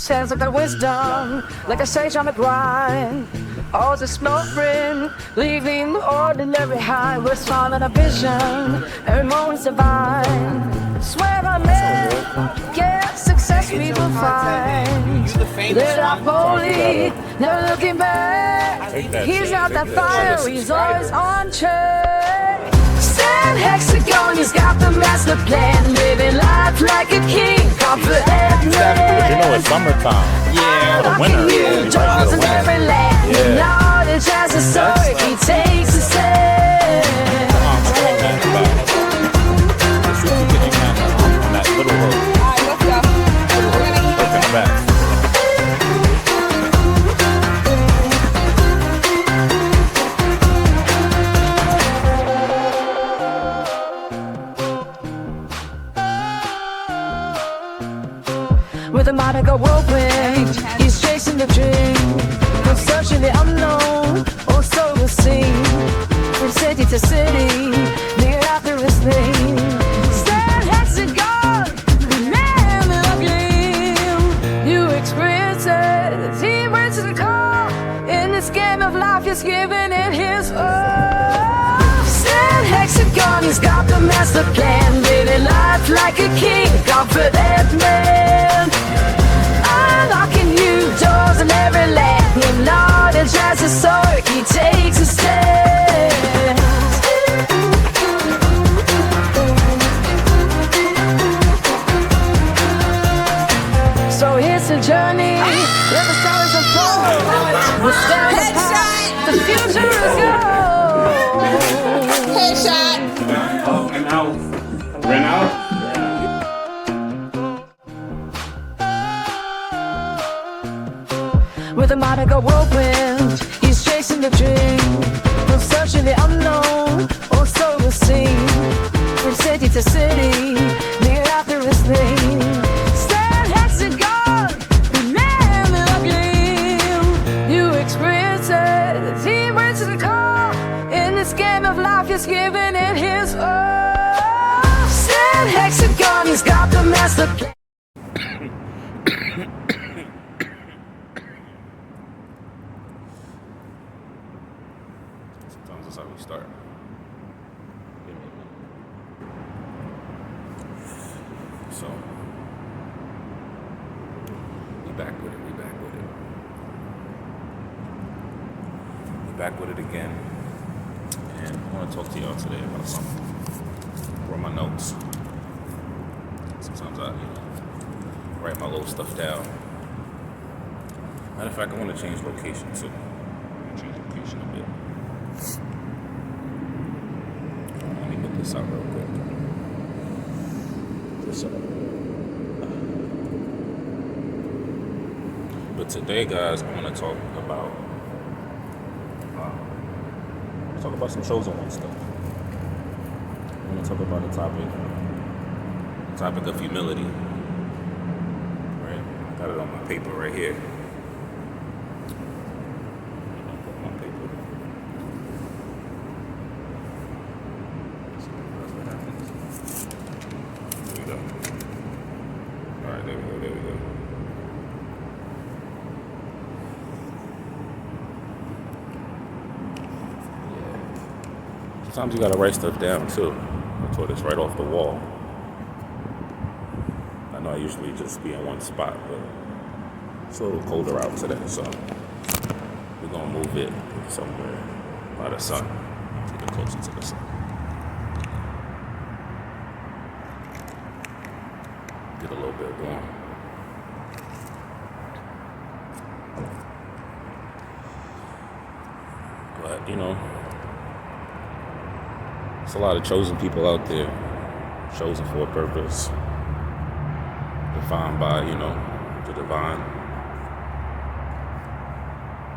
Sounds like the wisdom, like a sage on the grind. All the smoldering, leaving the ordinary behind. We're swallowing a vision, every moment's divine. Swear on it, yeah, success we will find. Lit up holy, never looking back. He's not that fire, he's always on track. Stand hexagon, he's got the master plan. Living life like a king, confident man. You know it's summertime. Yeah. Winter. New doors in every land. Knowledge as a sword, he takes a stand. Come on, man. Let's see if we can get on that little road. Alright, let's go. Look in the back. With a Monaco whirlwind, he's chasing the dream. From searching the unknown, or so we'll see. From city to city, near after his name. Stand hexagon, remember the gleam. New experiences, he brings to the call. In this game of life, he's giving it his all. Stand hexagon, he's got the master plan. Living life like a king, confident man. Unlocking new doors in every land. With knowledge as a sword, he takes a stand. So here's the journey, where the stars unfold. We'll stand apart, the future is yours. Headshot. And out. Ran out. With a Monaco whirlwind, he's chasing the dream. From searching the unknown, or so we'll see. From city to city, near after his name. Stand hexagon, remember the gleam. New experiences, he brings to the call. In this game of life, he's giving it his all. Stand hexagon, he's got the master plan. Sometimes that's how we start. So, we back with it. We back with it again. And I want to talk to y'all today about something. Write my notes. Sometimes I, write my little stuff down. Matter of fact, I want to change location too. Change location a bit. Let me get this out real quick. But today, guys, I want to talk about some shows I want stuff. I want to talk about the topic of humility. Right? I got it on my paper right here. There we go. Yeah. Sometimes you gotta write stuff down too. I taught this right off the wall. I know I usually just be in one spot, but it's a little colder out today, so we're gonna move it somewhere by the sun, keep it closer to the sun. Get a little bit warm. But, there's a lot of chosen people out there, chosen for a purpose, defined by, the divine.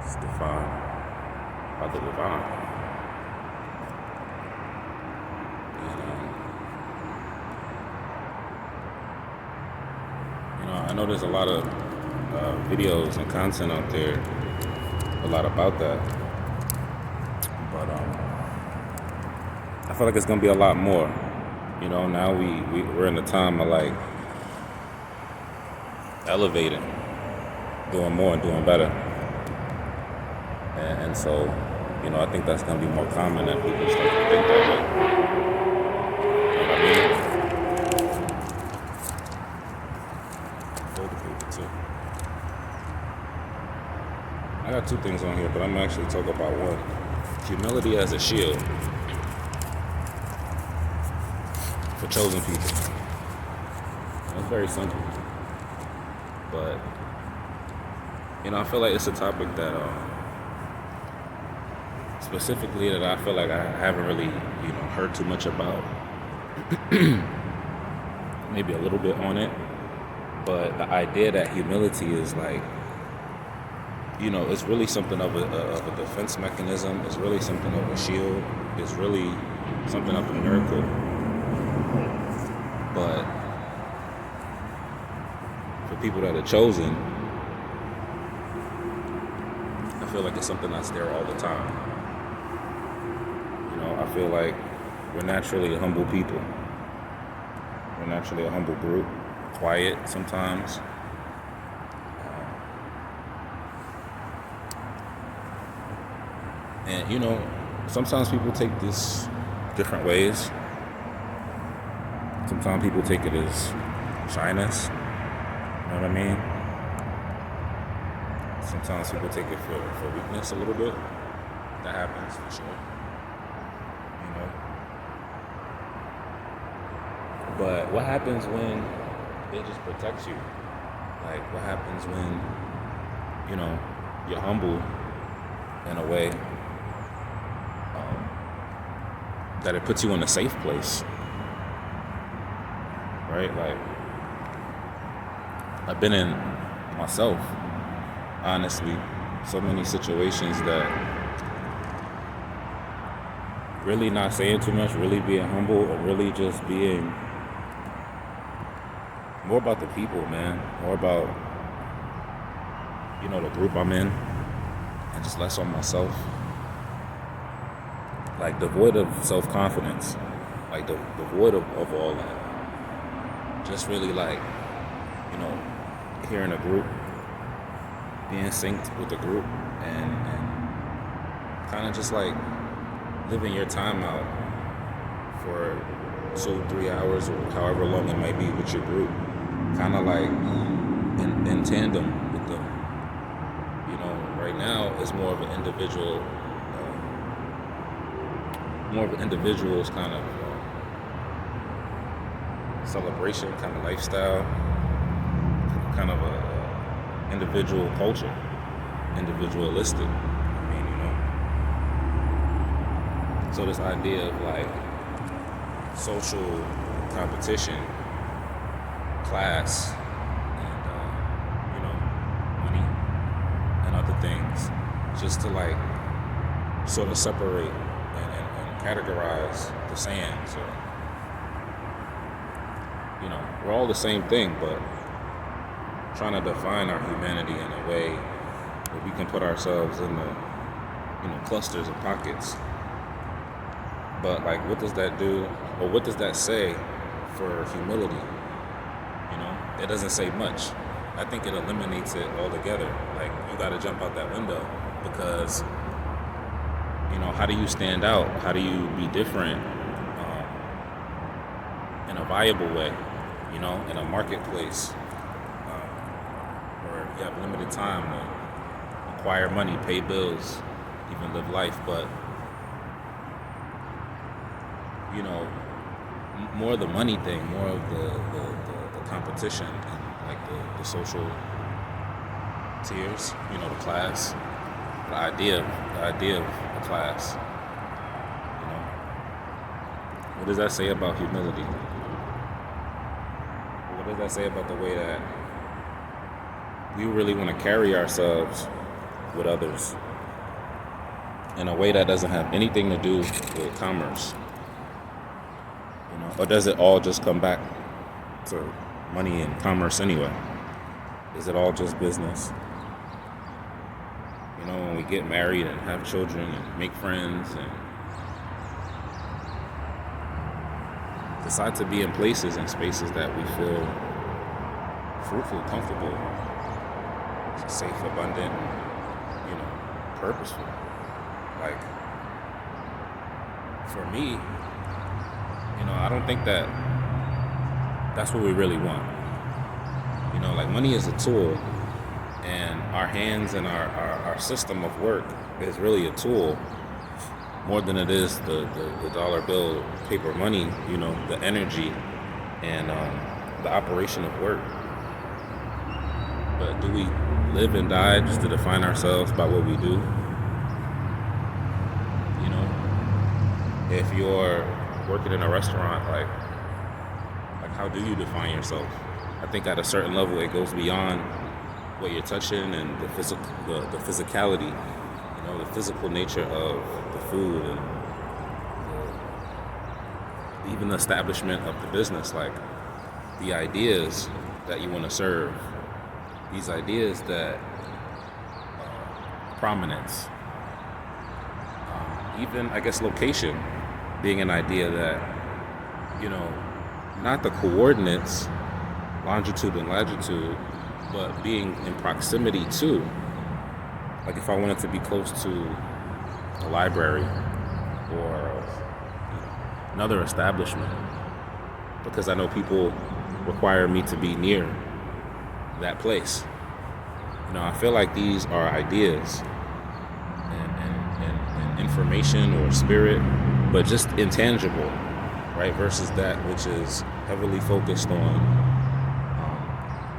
It's defined by the divine. And, I know there's a lot of videos and content out there, a lot about that. But I feel like it's gonna be a lot more. Now we're in the time of like elevating. doing more and doing better. And so, you know, I think that's going to be more common that people start to think that way. You know what I mean? Fold the paper too. I got 2 things on here, but I'm actually talking about one. Humility as a shield for chosen people. It's very simple. But, you know, I feel like it's a topic that, specifically that I feel like I haven't really, you know, heard too much about. Maybe a little bit on it. But the idea that humility is like, you know, it's really something of a defense mechanism. It's really something of a shield. It's really something of a miracle. But for people that are chosen, I feel like it's something that's there all the time. You know, I feel like we're naturally humble people. We're naturally a humble group. Quiet sometimes. And, you know, sometimes people take this different ways. Sometimes people take it as shyness. You know what I mean? Sometimes people take it for weakness a little bit. That happens for sure. You know? But what happens when it just protects you? Like, what happens when, you know, you're humble in a way that it puts you in a safe place, right? Like, I've been in myself, honestly, so many situations that really not saying too much, really being humble, or really just being more about the people, man, more about, you know, the group I'm in, and just less on myself. Like, devoid of self-confidence, like devoid of all that. Just really, like, you know, hearing a group, being synced with the group, and kind of just like living your time out for 2-3 hours or however long it might be with your group, kind of like in tandem with them. You know, right now it's more of an individual. More of an individual's kind of celebration, kind of lifestyle, kind of a individual culture, individualistic. I mean, you know. So this idea of like social competition, class, and you know, money, and other things, just to like sort of separate and categorize the sand. So, you know, we're all the same thing, but trying to define our humanity in a way where we can put ourselves in the, you know, clusters and pockets. But like, what does that do, or what does that say for humility? You know, it doesn't say much. I think it eliminates it altogether. Like, you got to jump out that window, because, you know, how do you stand out? How do you be different in a viable way, you know, in a marketplace where you have limited time to acquire money, pay bills, even live life? But, you know, more of the money thing, more of the competition, and like the social tiers, you know, the class, the idea of a class. You know, what does that say about humility? What does that say about the way that we really want to carry ourselves with others in a way that doesn't have anything to do with commerce? You know, or does it all just come back to money and commerce anyway? Is it all just business? You know, when we get married and have children and make friends and decide to be in places and spaces that we feel fruitful, comfortable, safe, abundant, purposeful. Like, for me, I don't think that's what we really want. Like, money is a tool, and our hands and our system of work is really a tool more than it is the dollar bill, paper money, the energy and the operation of work. But do we live and die just to define ourselves by what we do? If you're working in a restaurant, like how do you define yourself? I think at a certain level it goes beyond what you're touching and the physicality, the physical nature of the food and even the establishment of the business, like the ideas that you want to serve, these ideas that prominence, even I guess location being an idea that, not the coordinates, longitude and latitude, but being in proximity to, like if I wanted to be close to a library or another establishment, because I know people require me to be near that place. I feel like these are ideas and information or spirit, but just intangible, right? Versus that which is heavily focused on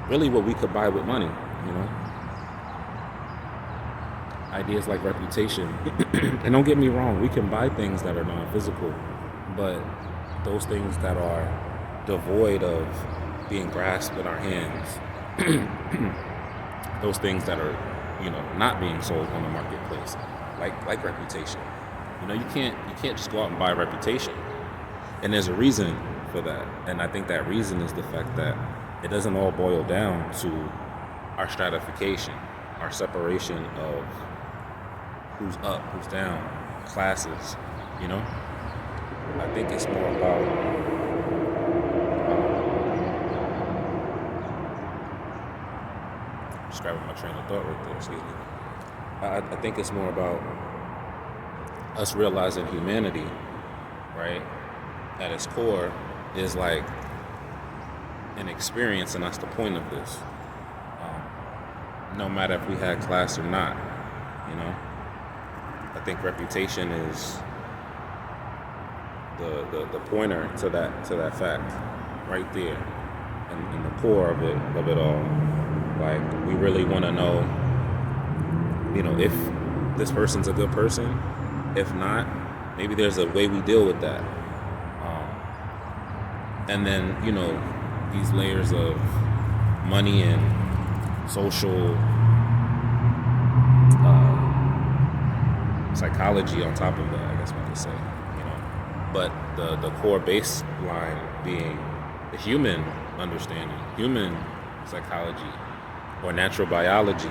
really what we could buy with money, Ideas like reputation. And don't get me wrong, we can buy things that are non-physical, but those things that are devoid of being grasped in our hands, those things that are, not being sold on the marketplace, like reputation. You can't just go out and buy reputation. And there's a reason for that. And I think that reason is the fact that it doesn't all boil down to our stratification, our separation of who's up, who's down, classes, I think it's more about just grabbing my train of thought right there, excuse me. I think it's more about us realizing humanity, right, at its core is like an experience, and that's the point of this. No matter if we had class or not, I think reputation is the pointer to that fact right there, and the core of it all. Like, we really want to know, if this person's a good person. If not, maybe there's a way we deal with that. And then, these layers of money and social psychology on top of that, I guess one could say, But the core baseline being the human understanding, human psychology, or natural biology.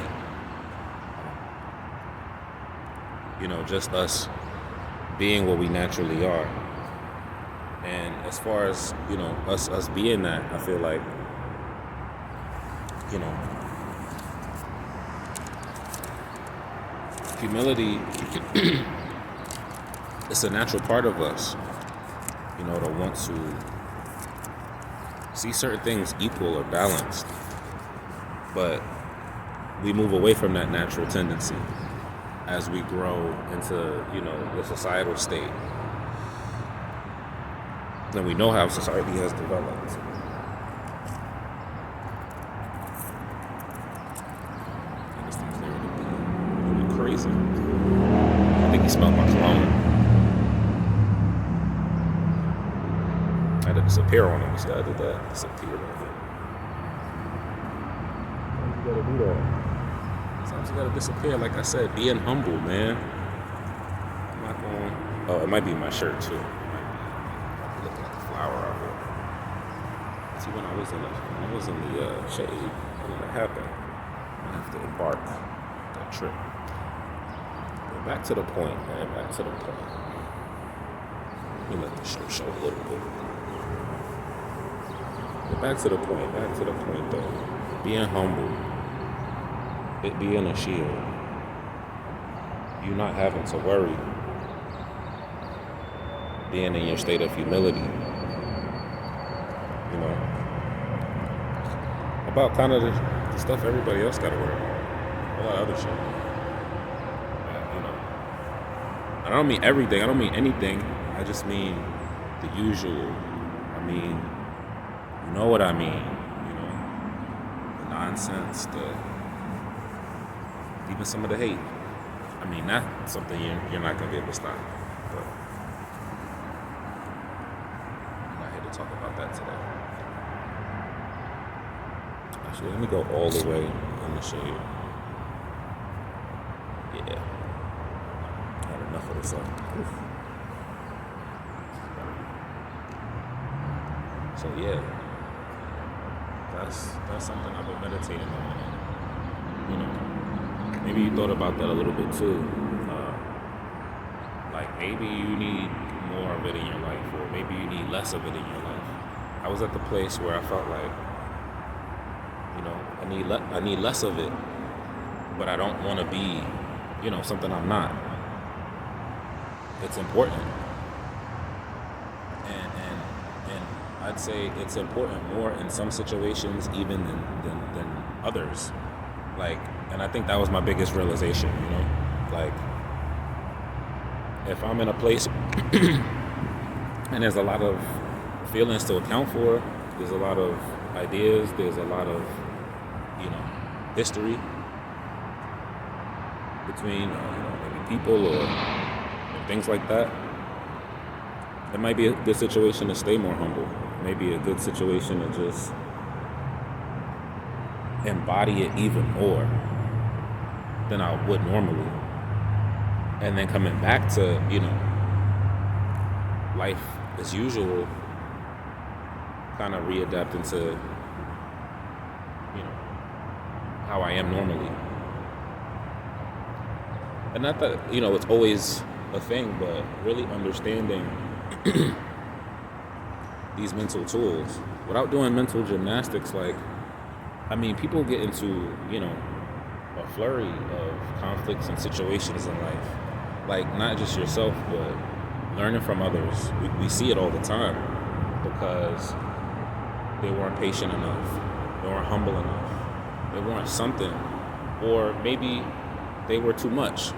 Just us being what we naturally are. And as far as, us being that, I feel like, humility it's a natural part of us, to want to see certain things equal or balanced. But we move away from that natural tendency as we grow into, the societal state. And we know how society has developed. And this thing's really crazy. I think he smelled my cologne. I had to disappear on him. See, I did that. Disappear on him. You gotta do that. Sometimes you gotta disappear. Like I said, being humble, man. I'm not going. Oh, it might be my shirt too. Looking like a flower out here. See, when I was in the shade, when that happened, I have to embark that trip. But back to the point, man. Back to the point. Let me let the show a little bit. But back to the point though. Being humble. it being a shield. You not having to worry. Being in your state of humility. You know. About kind of the stuff everybody else got to worry about. A lot of other shit. You know. I don't mean everything. I don't mean anything. I just mean the usual. I mean, you know what I mean. You know, the nonsense, even some of the hate. I mean, that's something you're not gonna be able to stop. But I'm not here to talk about that today. Actually, let me go all the way in the shade. Yeah. I had enough of this stuff. So yeah, that's something I've been meditating on. You know, maybe you thought about that a little bit too. Like maybe you need more of it in your life, or maybe you need less of it in your life. I was at the place where I felt like, you know, I need less of it, but I don't want to be, you know, something I'm not. It's important. And I'd say it's important more in some situations even than others. Like, and I think that was my biggest realization, you know? Like, if I'm in a place and there's a lot of feelings to account for, there's a lot of ideas, there's a lot of, you know, history between, maybe people or things like that, it might be a good situation to stay more humble. Maybe a good situation to just embody it even more than I would normally. And then coming back to, you know, life as usual, kind of readapting to, you know, how I am normally. And not that, you know, it's always a thing, but really understanding these mental tools without doing mental gymnastics. Like, I mean, people get into, you know, a flurry of conflicts and situations in life. Like, not just yourself, but learning from others. We see it all the time because they weren't patient enough, they weren't humble enough, they weren't something, or maybe they were too much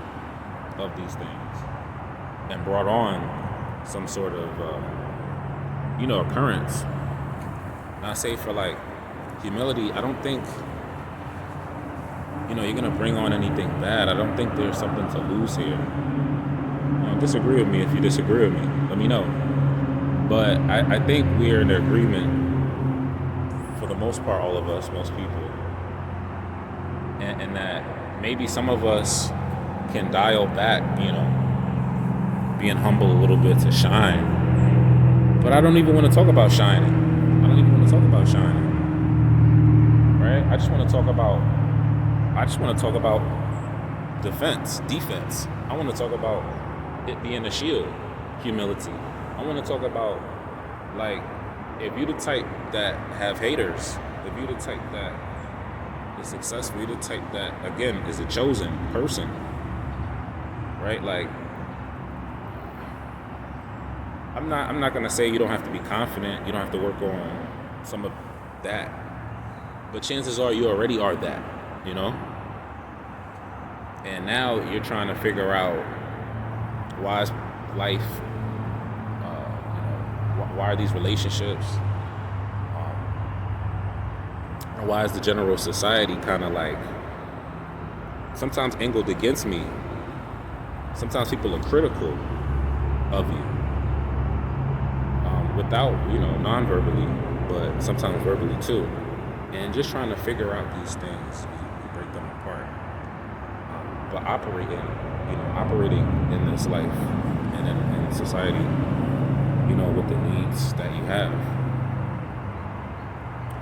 of these things and brought on some sort of, you know, occurrence. And I say for like humility, I don't think, you know, you're gonna bring on anything bad. I don't think there's something to lose here. You know, disagree with me if you disagree with me. Let me know. But I think we're in agreement, for the most part, all of us, most people, and that maybe some of us can dial back, you know, being humble a little bit to shine. But I don't even want to talk about shining. I don't even want to talk about shining. Right? I just want to talk about defense. I want to talk about it being a shield, humility. I want to talk about, like, if you're the type that have haters, if you're the type that is successful, you're the type that, again, is a chosen person, right? Like, I'm not gonna say you don't have to be confident, you don't have to work on some of that, but chances are you already are that, you know? And now you're trying to figure out why is life, why are these relationships, or why is the general society kind of like sometimes angled against me. Sometimes people are critical of you, without, you know, non-verbally, but sometimes verbally too. And just trying to figure out these things, we break them apart. But operating in this life and in society, you know, with the needs that you have.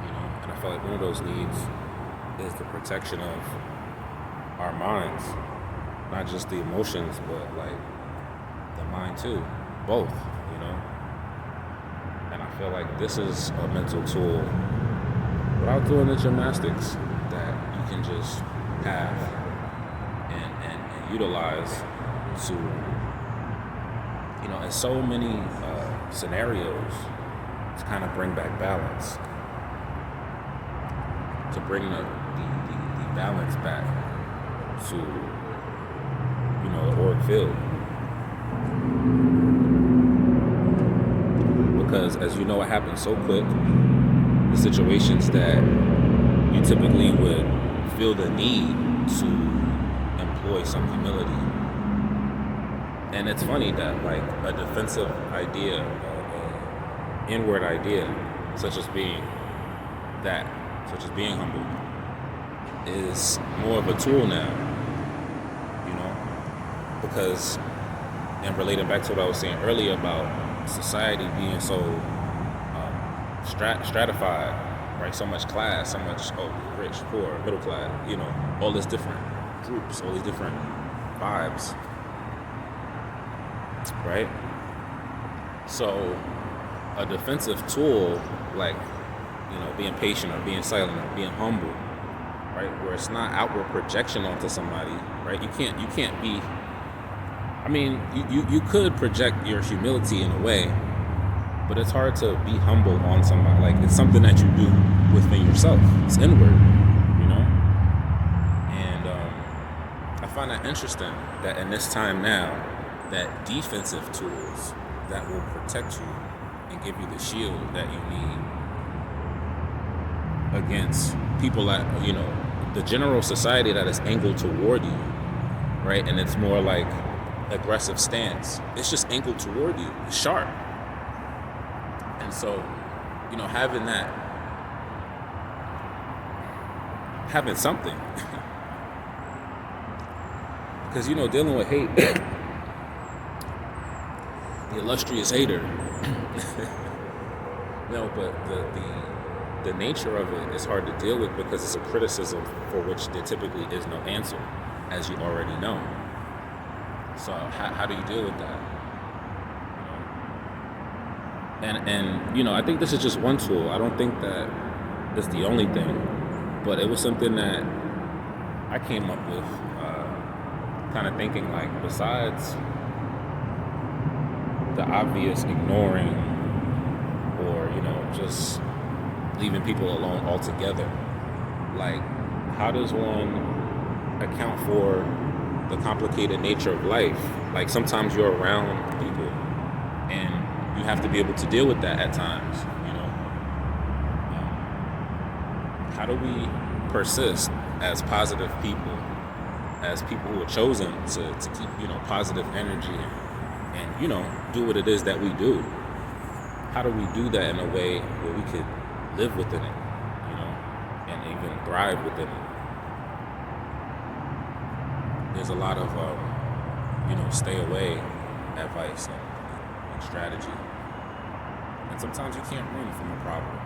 You know, and I feel like one of those needs is the protection of our minds. Not just the emotions, but like the mind too. Both, you know. And I feel like this is a mental tool without doing the gymnastics that you can just have and utilize to, in so many scenarios, to kind of bring back balance, to bring the balance back to, the org field. Because as you know, it happens so quick. The situations that you typically would feel the need to employ some humility. And it's funny that like a defensive idea, inward idea, such as being humble, is more of a tool now. Because, and relating back to what I was saying earlier about society being so stratified, right? So much class, so much rich, poor, middle class, all these different groups, all these different vibes, right? So a defensive tool like, being patient or being silent or being humble, right? Where it's not outward projection onto somebody, right? You can't be, you could project your humility in a way, but it's hard to be humble on somebody. Like, it's something that you do within yourself. It's inward, And I find that interesting that in this time now, that defensive tools that will protect you and give you the shield that you need against people that, the general society that is angled toward you, right? And it's more like aggressive stance. It's just angled toward you. It's sharp. And so, having something. Because, dealing with hate, the illustrious hater, but the nature of it is hard to deal with because it's a criticism for which there typically is no answer, as you already know. So how do you deal with that? And I think this is just one tool. I don't think that it's the only thing, but it was something that I came up with, kind of thinking like, besides the obvious ignoring or, just leaving people alone altogether, like, how does one account for the complicated nature of life? Like, sometimes you're around people and you have to be able to deal with that at times, How do we persist as positive people, as people who are chosen to keep, positive energy and do what it is that we do? How do we do that in a way where we could live within it, and even thrive within it? There's a lot of, stay away advice and strategy. And sometimes you can't run from a problem.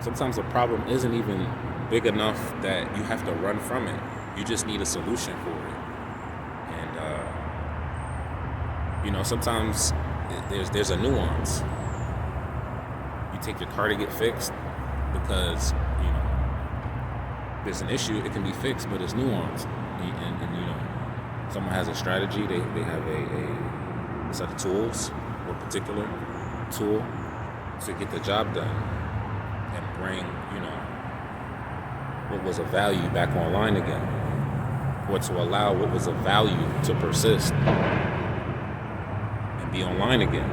Sometimes the problem isn't even big enough that you have to run from it. You just need a solution for it. And, sometimes there's a nuance. You take your car to get fixed because, there's an issue, it can be fixed, but it's nuanced. And someone has a strategy, they have a set of tools, or a particular tool to get the job done and bring, what was of value back online again, or to allow what was of value to persist and be online again,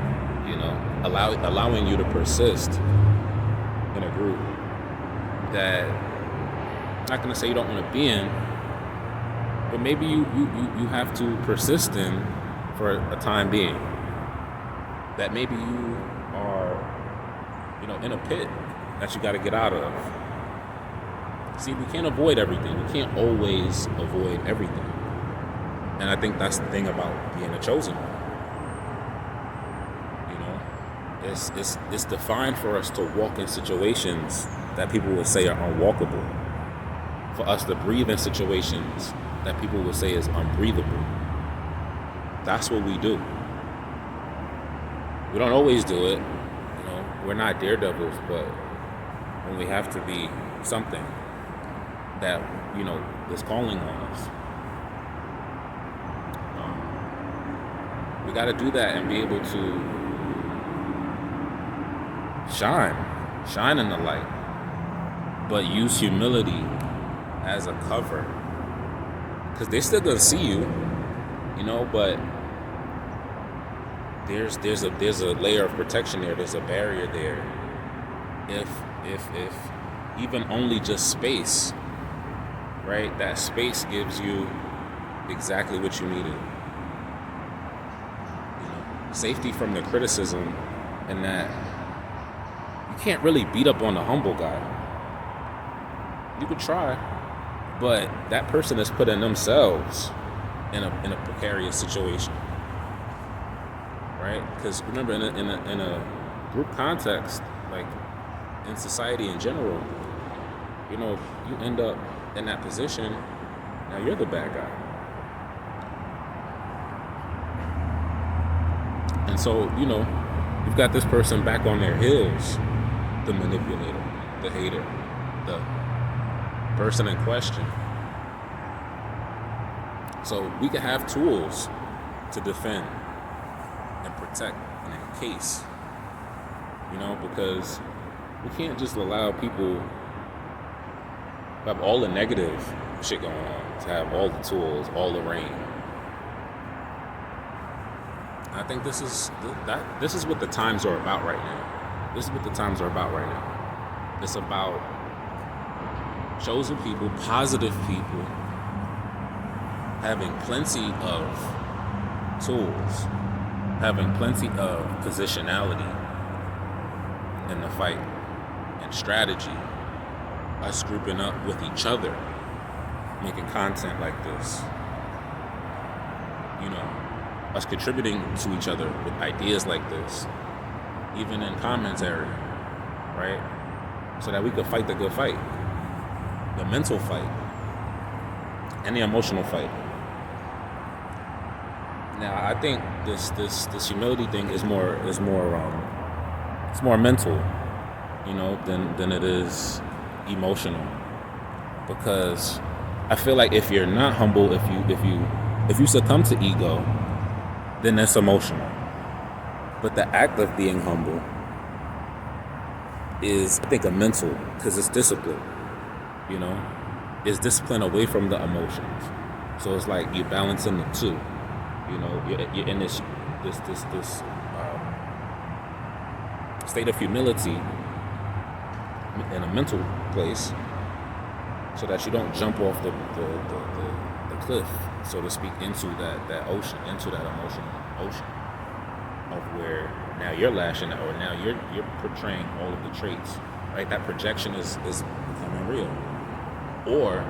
allowing you to persist in a group that, I'm not going to say you don't want to be in, but maybe you have to persist in for a time being. That maybe you are, in a pit that you got to get out of. See, we can't avoid everything. We can't always avoid everything. And I think that's the thing about being a chosen one. It's defined for us to walk in situations that people would say are unwalkable. For us to breathe in situations that people would say is unbreathable. That's what we do. We don't always do it. We're not daredevils, but when we have to be something that, is calling on us. We got to do that and be able to shine in the light, but use humility as a cover, because they're still gonna see you, but there's a layer of protection there. There's a barrier there. If even only just space, right? That space gives you exactly what you needed. Safety from the criticism, and that you can't really beat up on the humble guy. You could try, but that person is putting themselves in a precarious situation, right? Because remember, in a group context, like in society in general, you end up in that position. Now you're the bad guy, and so you've got this person back on their heels, the manipulator, the hater, the person in question. So we can have tools to defend and protect and encase, because we can't just allow people who have all the negative shit going on to have all the tools, all the reign. I think this is what the times are about right now. This is what the times are about right now. It's about chosen people, positive people, having plenty of tools, having plenty of positionality in the fight and strategy, us grouping up with each other, making content like this, us contributing to each other with ideas like this, even in commentary, right? So that we could fight the good fight, the mental fight, and the emotional fight. Now, I think this humility thing is more mental, than it is emotional. Because I feel like if you're not humble, if you succumb to ego, then that's emotional. But the act of being humble is, I think, a mental, because it's discipline. It's discipline away from the emotions. So it's like you're balancing the two. You're in this state of humility in a mental place, so that you don't jump off the cliff, so to speak, into that ocean, into that emotional ocean of where now you're lashing out, or now you're portraying all of the traits, right? That projection is becoming real, or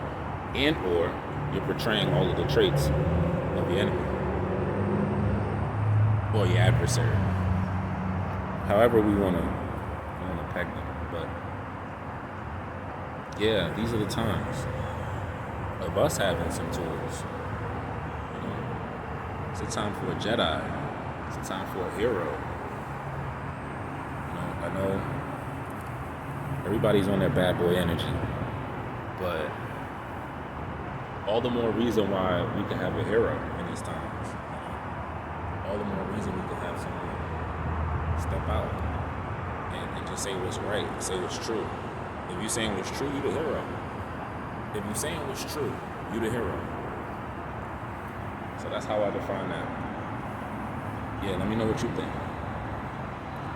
you're portraying all of the traits of the enemy or your adversary, however we want to peg them. But yeah, these are the times of us having some tools. It's a time for a Jedi. It's a time for a hero. I know everybody's on their bad boy energy, but all the more reason why we can have a hero in these times. All the more reason we can have someone step out and just say what's right, say what's true. If you're saying what's true, you the hero. If you're saying what's true, you the hero. So that's how I define that. Yeah, let me know what you think.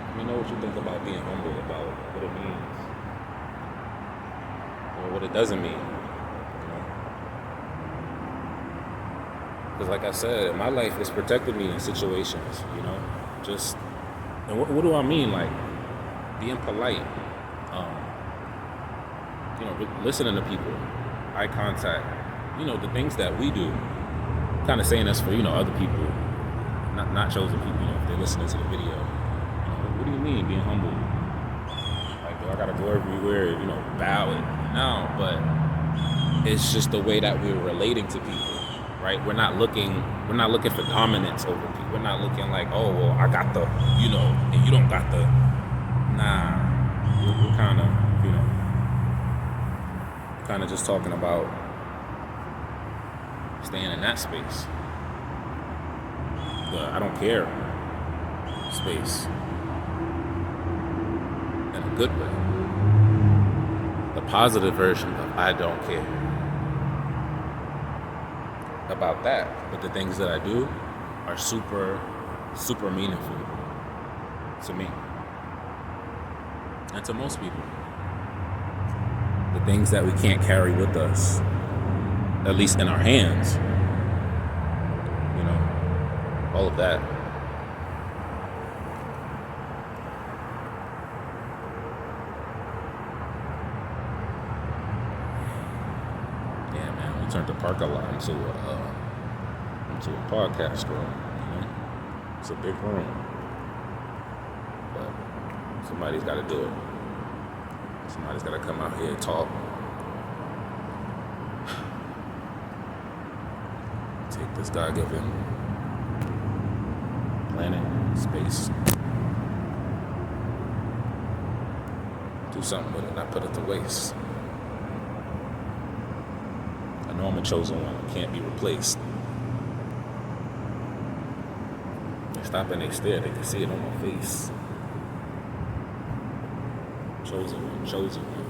Let me know what you think about being humble, about what it means, or what it doesn't mean. Because like I said, my life has protected me in situations, just, and what do I mean? Like, being polite, listening to people, eye contact, the things that we do, kind of saying this for, other people, not chosen people, if they're listening to the video. What do you mean being humble? Like, do I gotta go everywhere, bow it? No, but it's just the way that we're relating to people, right? We're not looking for dominance over people. We're not looking like, oh, well, I got the, and you don't got the, nah. We're kind of just talking about staying in that space. The I don't care space. In a good way. The positive version of I don't care about that. But the things that I do are super, super meaningful to me and to most people. The things that we can't carry with us, at least in our hands, you know, all of that. Yeah, man, we turned the parking lot into a podcast room. You know? It's a big room, but somebody's got to do it. Somebody's got to come out here and talk. Take this God-given planet, space, do something with it, not put it to waste. I know I'm a chosen one. I can't be replaced. They stop and they stare. They can see it on my face. Chosen one, chosen one.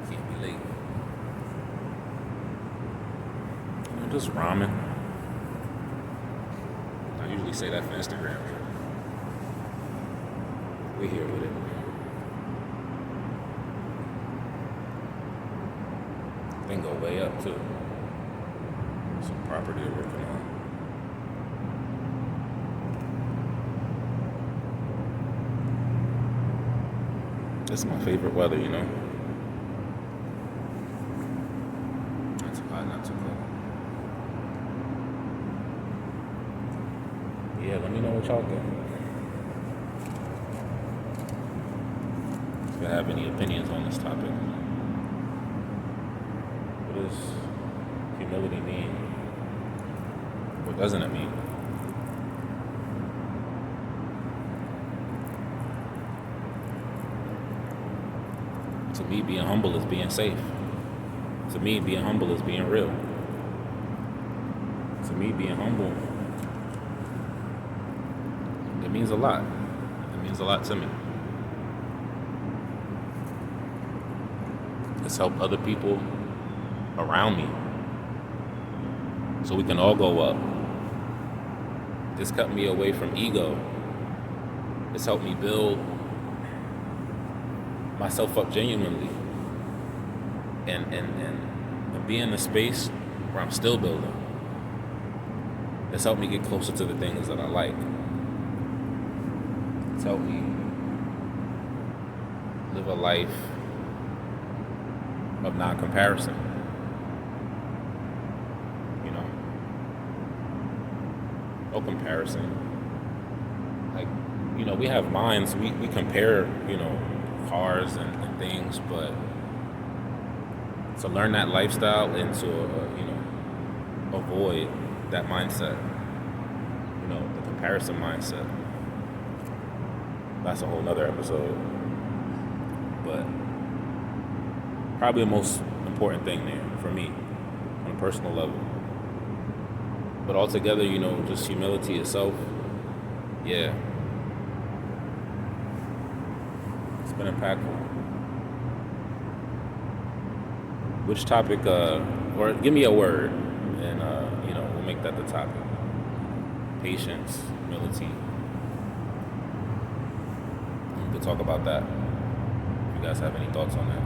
Can't be late. I'm just rhyming. I usually say that for Instagram. We're here with it. Thing go way up too. Some property they're working on. It's my favorite weather, you know. Not too hot, not too cold. Yeah, let me know what y'all think. If you have any opinions on this topic. What does humility mean? What doesn't it mean? To me, being humble is being safe. To me, being humble is being real. To me, being humble, it means a lot. It means a lot to me. It's helped other people around me so we can all go up. It's cut me away from ego. It's helped me build myself up genuinely and be in a space where I'm still building. It's helped me get closer to the things that I like. It's helped me live a life of non-comparison. You know? No comparison. Like, you know, we have minds, we compare, you know, cars and things, but to learn that lifestyle and to, you know, avoid that mindset, you know, the comparison mindset. That's a whole nother episode. But probably the most important thing there for me on a personal level. But altogether, you know, just humility itself, yeah. It's been impactful. Which topic, or give me a word, and, you know, we'll make that the topic. Patience, humility. We could talk about that. If you guys have any thoughts on that.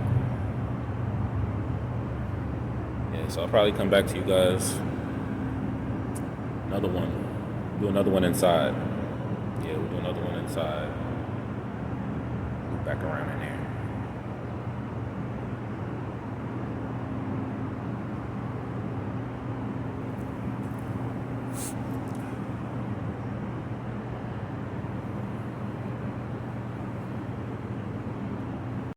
Yeah, so I'll probably come back to you guys. Another one. Do another one inside. Yeah, we'll do another one inside. Back around in there.